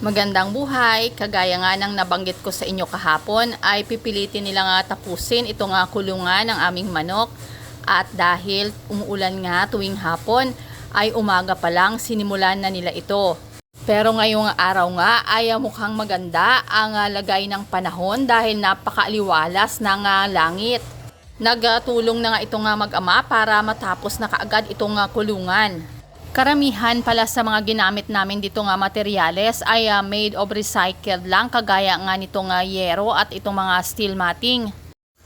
Magandang buhay, kagaya nga ng nabanggit ko sa inyo kahapon ay pipilitin nila nga tapusin ito nga kulungan ng aming manok at dahil umuulan nga tuwing hapon ay umaga pa lang sinimulan na nila ito. Pero ngayong araw nga ay mukhang maganda ang lagay ng panahon dahil napakaaliwalas ng langit. Nagtulong na nga ito nga mag-ama para matapos na kaagad itong kulungan. Karamihan pala sa mga ginamit namin dito nga materyales ay made of recycled lang kagaya nga nitong yero at itong mga steel matting.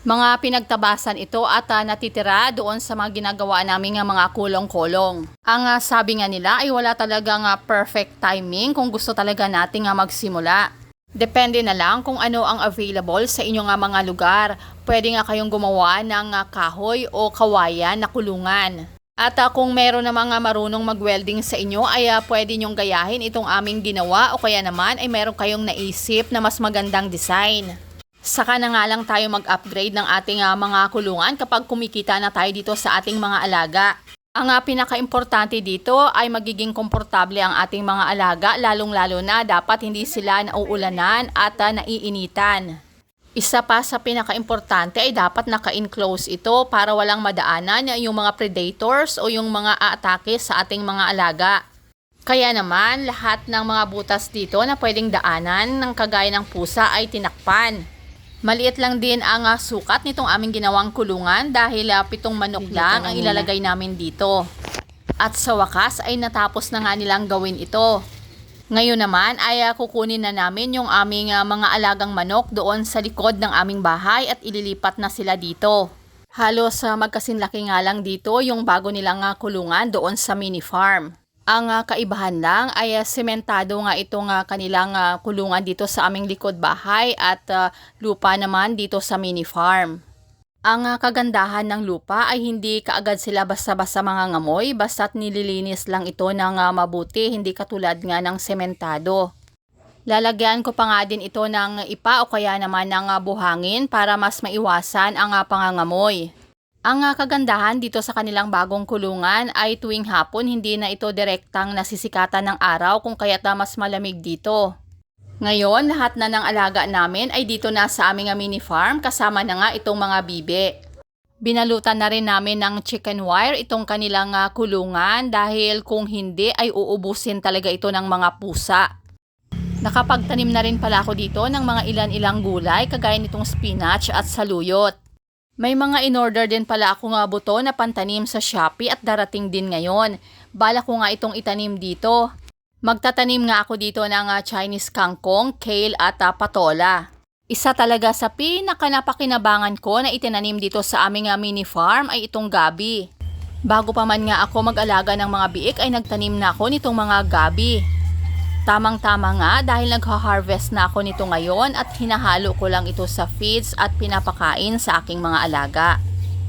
Mga pinagtabasan ito at natitira doon sa mga ginagawa namin nga mga kulong-kulong. Ang sabi nga nila ay wala talagang perfect timing kung gusto talaga natin magsimula. Depende na lang kung ano ang available sa inyong mga lugar. Pwede nga kayong gumawa ng kahoy o kawayan na kulungan. At kung meron na mga marunong mag-welding sa inyo ay pwede nyong gayahin itong aming ginawa o kaya naman ay meron kayong naisip na mas magandang design. Saka na nga lang tayo mag-upgrade ng ating mga kulungan kapag kumikita na tayo dito sa ating mga alaga. Ang pinaka-importante dito ay magiging komportable ang ating mga alaga, lalong-lalo na dapat hindi sila nauulanan at naiinitan. Isa pa sa pinaka-importante ay dapat naka-enclose ito para walang madaanan yung mga predators o yung mga aatake sa ating mga alaga. Kaya naman lahat ng mga butas dito na pwedeng daanan ng kagaya ng pusa ay tinakpan. Maliit lang din ang sukat nitong aming ginawang kulungan dahil 7 manok lang ang ilalagay namin dito. At sa wakas ay natapos na nga nilang gawin ito. Ngayon naman ay kukunin na namin yung aming mga alagang manok doon sa likod ng aming bahay at ililipat na sila dito. Halos magkasinlaki nga lang dito yung bago nilang kulungan doon sa mini farm. Ang kaibahan lang ay sementado nga itong kanilang kulungan dito sa aming likod bahay at lupa naman dito sa mini farm. Ang kagandahan ng lupa ay hindi kaagad sila basta-basta mga ngamoy, basta't nililinis lang ito ng mabuti, hindi katulad nga ng sementado. Lalagyan ko pa nga din ito ng ipa o kaya naman ng buhangin para mas maiwasan ang pangangamoy. Ang kagandahan dito sa kanilang bagong kulungan ay tuwing hapon hindi na ito direktang nasisikatan ng araw kung kaya't mas malamig dito. Ngayon, lahat na ng alaga namin ay dito na sa aming mini farm kasama na nga itong mga bibe. Binalutan na rin namin ng chicken wire itong kanilang kulungan dahil kung hindi ay uubusin talaga ito ng mga pusa. Nakapagtanim na rin pala ako dito ng mga ilan-ilang gulay kagaya nitong spinach at saluyot. May mga in-order din pala ako buto na pantanim sa Shopee at darating din ngayon. Balak ko nga itong itanim dito. Magtatanim nga ako dito ng Chinese kangkong, kale at patola. Isa talaga sa pinaka-napakinabangan ko na itinanim dito sa aming mini farm ay itong gabi. Bago pa man nga ako mag-alaga ng mga biik ay nagtanim na ako nitong mga gabi. Tamang-tama nga dahil nagha-harvest na ako nito ngayon at hinahalo ko lang ito sa feeds at pinapakain sa aking mga alaga.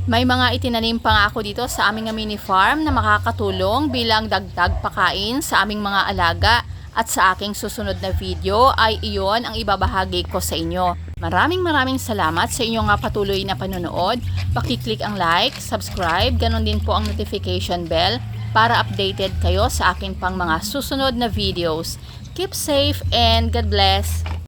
May mga itinanim pa nga ako dito sa aming mini farm na makakatulong bilang dagdag pakain sa aming mga alaga at sa aking susunod na video ay iyon ang ibabahagi ko sa inyo. Maraming salamat sa inyong patuloy na panonood. Paki-click ang like, subscribe, ganon din po ang notification bell para updated kayo sa akin pang mga susunod na videos. Keep safe and God bless!